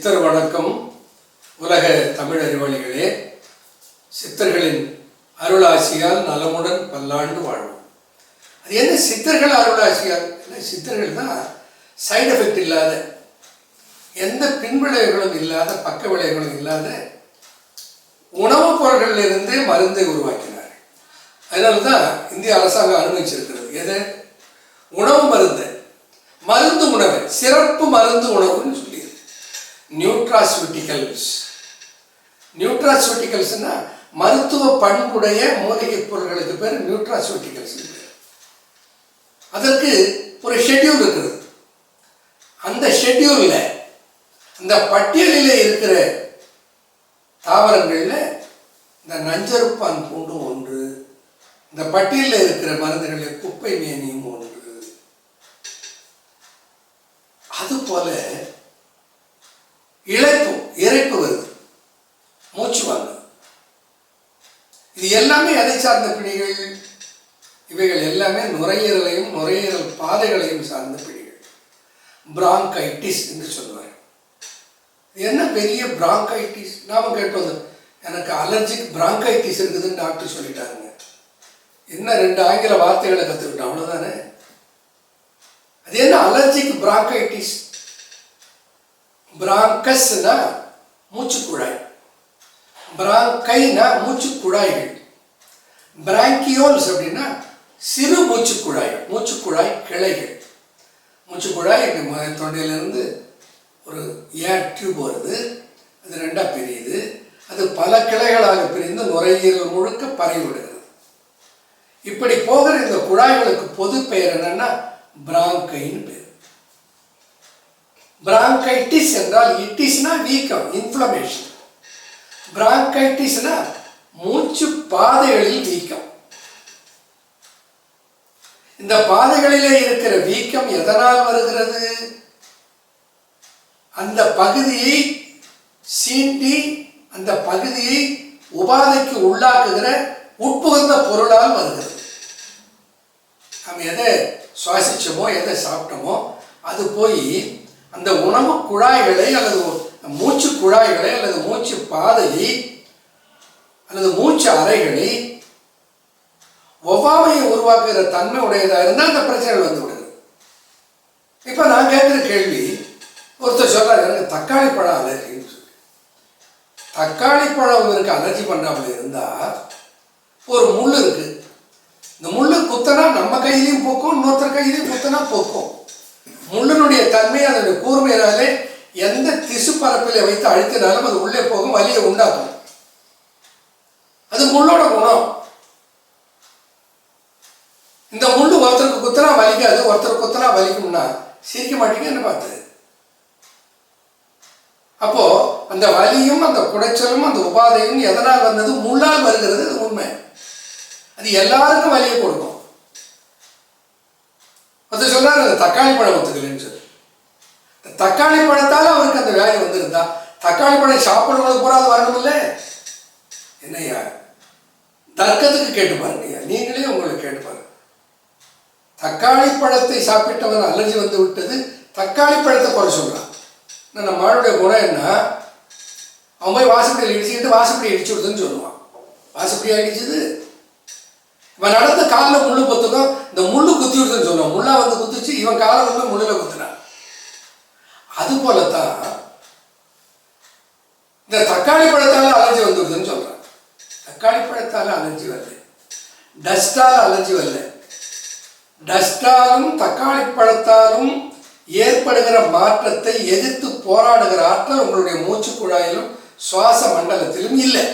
சித்தர் வணக்கம். உலக தமிழ் அறிவாளிகளே, சித்தர்களின் அருளாசியால் நலமுடன் பல்லாண்டு வாழ்வோம். அது என்ன சித்தர்கள் அருளாசியால்? சித்தர்கள் தான் சைடு எஃபெக்ட் இல்லாத, எந்த பின்விளைவுகளும் இல்லாத, பக்க விளைவுகளும் இல்லாத உணவுப் பொருட்களிலிருந்து மருந்தை உருவாக்கினார். அதனால தான் இந்திய அரசாங்கம் அனுமதிச்சிருக்கிறது. எதை? உணவு மருந்து, மருந்து உணவு, சிறப்பு மருந்து உணவுன்னு சொல்லி நியூட்ராசூட்டிகல்ஸ். நியூட்ராசூட்டிகல்ஸ்னா மருத்துவ பண்புடைய மூலிகை பொருட்களுக்கு பேர் நியூட்ராசூட்டிகல்ஸ். அதற்கு ஒரு ஷெட்யூல் இருக்குது. அந்த ஷெட்யூல்ல, அந்த பட்டியலில் இருக்கிற தாவரங்கள்ல இந்த நஞ்சருப்பான் பூண்டும் ஒன்று, இந்த பட்டியலில் இருக்கிற மருந்துகளில் குப்பை மேனியும் ஒன்று. அதுபோல இறைப்பு வருது, மூச்சு வாங்க. இது எல்லாமே எதை சார்ந்த பிணிகள்? இவைகள் எல்லாமே நுரையீரலையும் நுரையீரல் பாதைகளையும் சார்ந்த பிணிகள். பிராங்கைட்டிஸ் என்று சொல்லுவார். என்ன பெரிய பிராங்கைட்டிஸ்? நாம கேட்டோம், எனக்கு அலர்ஜிக் பிராங்கைட்டிஸ் இருக்குதுன்னு டாக்டர் சொல்லிட்டாருங்க. என்ன 2 ஆங்கில வார்த்தைகளை கற்றுக்கிட்டோம், அவ்வளோதானே. அது என்ன அலர்ஜிக் பிராங்கைட்டிஸ்? பிராங்கஸ்னா மூச்சுக்குழாய், பிராங்கைனா மூச்சுக்குழாய்கள், பிராங்கியோல்ஸ் அப்படின்னா சிறு மூச்சுக்குழாய், மூச்சுக்குழாய் கிளைகள். மூச்சுக்குழாய் எங்கள் தொண்டையிலிருந்து ஒரு ஏர் டியூப் வருது, அது 2ஆக பிரியுது. அது பல கிளைகளாக பிரிந்து நுரையீரல் முழுக்க பரவி விடுகிறது. இப்படி போகிற இந்த குழாய்களுக்கு பொது பெயர் என்னன்னா பிராங்கைன்னு பேர். பிராங்கைட்டிஸ் என்றால் இட்டிஸ்னா வீக்கம், இன்ஃப்ளமேஷன். பிராங்கைட்டிஸ்னா மூச்சு பாதைகளில் வீக்கம். இந்த பாதைகளிலே இருக்கிற வீக்கம் எதனால் வருகிறது? அந்த பகுதியை சீண்டி, அந்த பகுதியை உபாதைக்கு உள்ளாக்குகிற உட்புகுந்த பொருளால் வருகிறது. நாம் எதை சுவாசிச்சோமோ, எதை சாப்பிட்டோமோ, அது போய் அந்த உணவு குழாய்களை அல்லது மூச்சு குழாய்களை அல்லது மூச்சு பாதையை அல்லது மூச்சு அறைகளை ஒவ்வாமையை உருவாக்குகிற தன்மை உடையதாக இருந்தால் அந்த பிரச்சனைகள் வந்து விடுது. இப்போ நான் கேட்குற கேள்வி, ஒருத்தர் சொல்றாரு எனக்கு தக்காளி பழம் அலர்ஜின்னு சொல்லி. தக்காளி பழம் இவருக்கு அலர்ஜி பண்ணாமல் இருந்தால் ஒரு முள் இருக்கு, இந்த முள்ளு குத்தனா நம்ம கையிலையும் போக்கும், இன்னொருத்தர் கையிலையும் குத்தனா போக்கும். முள்ளினுடைய தன்மை, அதனுடைய கூர்மையினாலே எந்த திசு பரப்பில வைத்து அழுத்தினாலும் அது உள்ளே போகும், வலியை உண்டாக்கும். அது முள்ளோட குணம். இந்த முள்ளு ஒருத்தருக்கு குத்தனா வலிக்காது, ஒருத்தருக்கு குத்தனா வலிக்கும்னா சிரிக்க மாட்டீங்க என்ன பார்த்து. அப்போ அந்த வலியும் அந்த குடைச்சலும் அந்த உபாதையும் எதனால் வந்தது? முள்ளால் வருகிறது. அது உண்மை. அது எல்லாருக்கும் வலியை கொடுக்கும். அது சொல்றாரு தக்காளி பழம் ஒத்துக்கலன்னு சொல்லி. தக்காளி பழத்தால அவருக்கு அந்த வேலை வந்திருந்தா தக்காளி பழம் சாப்பிடுறது பூரா அது வரணும் இல்லை? என்னையா தர்க்கத்துக்கு கேட்டு பாருங்க, நீங்களே உங்களுக்கு கேட்டு பாருங்க. தக்காளி பழத்தை சாப்பிட்டவன் அலர்ஜி வந்து விட்டது, தக்காளி பழத்தை குறை சொல்றான். நம்ம மாடுடைய குணம் என்ன? அவன் போய் வாசப்படியில் இடிச்சுக்கிட்டு வாசப்படி இடிச்சு விடுதுன்னு சொல்லுவான். வாசப்படியா இடிச்சுது? இவன் நடந்த காலில் முள்ளு குத்துக்கும், இந்த முள்ளு குத்தி விடுதுன்னு சொல்லுவான். முள்ளா வந்து குத்துச்சு, இவன் காலை வந்து முள்ளுல குத்துனான். அது போலத்தான் இந்த தக்காளி பழத்தால அலர்ஜி வந்து விடுதுன்னு சொல்றான். தக்காளி பழத்தால அலர்ஜி வரல, டஸ்டால அலர்ஜி வரல. டஸ்டாலும் தக்காளி பழத்தாலும் ஏற்படுகிற மாற்றத்தை எதிர்த்து போராடுகிற ஆற்றல் உங்களுடைய மூச்சு குழாயிலும் சுவாச மண்டலத்திலும் இல்லை.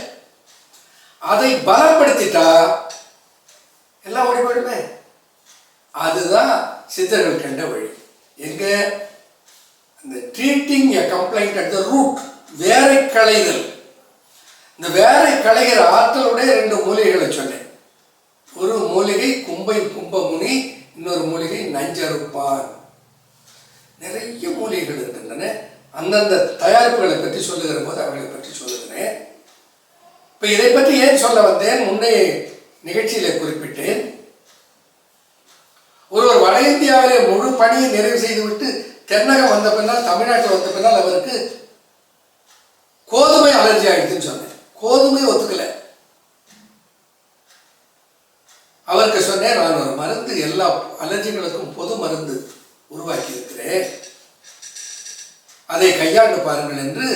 அதை பலப்படுத்திட்டா எல்லாம் ஓடி போயிடுமே. அதுதான் சித்தர்கள் கண்ட வழி. எங்க? இந்த treating a complaint at the root, வேரை களைதல். இந்த வேரை களைகிற ஆற்றலுடைய 2 மூலிகைகளை சொன்னேன். ஒரு மூலிகை கும்பமுனி, இன்னொரு மூலிகை நஞ்சருப்பான். நிறைய மூலிகைகள் இருக்கின்றன. அந்தந்த தயாரிப்புகளை பற்றி சொல்லுகிற போது அவர்களை பற்றி சொல்லுகிறேன். இப்போ இதை பற்றி ஏன் சொல்ல வந்தேன்? முன்னே நிகழ்ச்சியில குறிப்பிட்டேன். ஒருவர் வட இந்தியாவிலே முழு பணியை நிறைவு செய்துவிட்டு தென்னகம் வந்த பின்னால், தமிழ்நாட்டில் வந்த பின்னால் அவருக்கு கோதுமை அலர்ஜி ஆயிடுதுன்னு சொன்னேன். கோதுமை ஒத்துக்கல. அவருக்கு சொன்னேன், நான் ஒரு மருந்து எல்லா அலர்ஜிகளுக்கும் பொது மருந்து உருவாக்கி இருக்கிறேன், அதை கையாண்டு பாருங்கள் என்று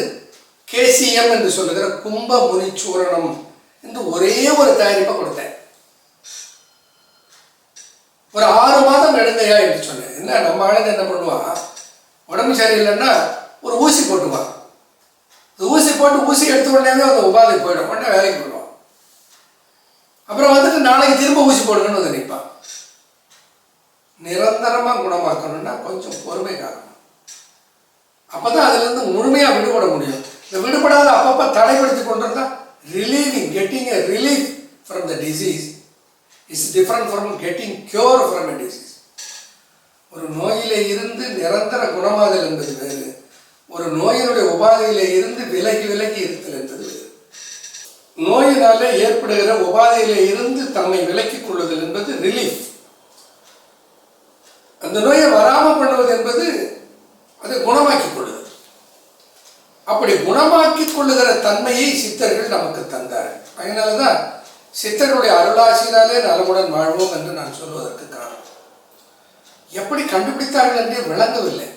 கேசிஎம் என்று சொல்லுகிற கும்ப முனிச்சூரணம் என்று ஒரே ஒரு தயாரிப்பை கொடுத்தேன். ஒரு 6 மாதம் எடுங்கையா என்று சொன்னேன். என்ன நம்ம ஆளுங்க என்ன பண்ணுவான், உடம்பு சரியில்லைன்னா ஒரு ஊசி போட்டுவான். ஊசி போட்டு ஊசி எடுத்த உடனே அந்த உபாதை போயிடும், உடனே வேலைக்கு போயிடுவான். அப்புறம் வந்துட்டு நாளைக்கு திரும்ப ஊசி போடுங்கன்னு வந்து நிற்பான். நிரந்தரமாக குணமாக்கணும்னா கொஞ்சம் பொறுமை காரணம். அப்பதான் அதுல இருந்து முழுமையா விடுபட முடியும். இந்த விடுபடாத அப்பப்ப தடைப்படுத்தி கொண்டிருந்தா relieving, getting a relief from the disease is different from getting cure from a disease. ஒரு நோயிலே இருந்து நிரந்தர குணமாதல் என்பது வேறு, ஒரு நோயினுடைய உபாதையிலே இருந்து விலகி விலகி இருத்தல் என்பது வேறு. நோயினாலே ஏற்படுகிற உபாதையிலே இருந்து தம்மை விலக்கிக் கொள்ளுதல் என்பது ரிலீஃப். அந்த நோயை வராமல் பண்ணுவது என்பது அதை குணமாக்கிக் கொள்ளுதல். அப்படி குணமாக்கிக் கொள்ளுகிற தன்மையை சித்தர்கள் நமக்கு தந்தார்கள். அதனாலதான் சித்தர்களுடைய அருளாசினாலே நலமுடன் வாழ்வோம் என்று நான் சொல்வதற்கு காரணம். எப்படி கண்டுபிடித்தார்கள் என்றே விளங்கவில்லை.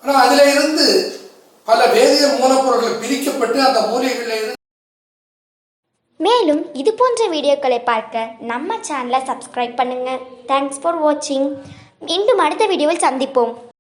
ஆனால் அதில இருந்து பல வேதியியல் மூலப்பொருட்கள் பிரிக்கப்பட்டு அந்த மூலிகைகளில் இருந்து. மேலும் இது போன்ற வீடியோக்களை பார்க்க நம்ம சேனலை சப்ஸ்கிரைப் பண்ணுங்க. தேங்க்ஸ் ஃபார் வாட்சிங். மீண்டும் அடுத்த வீடியோவில் சந்திப்போம்.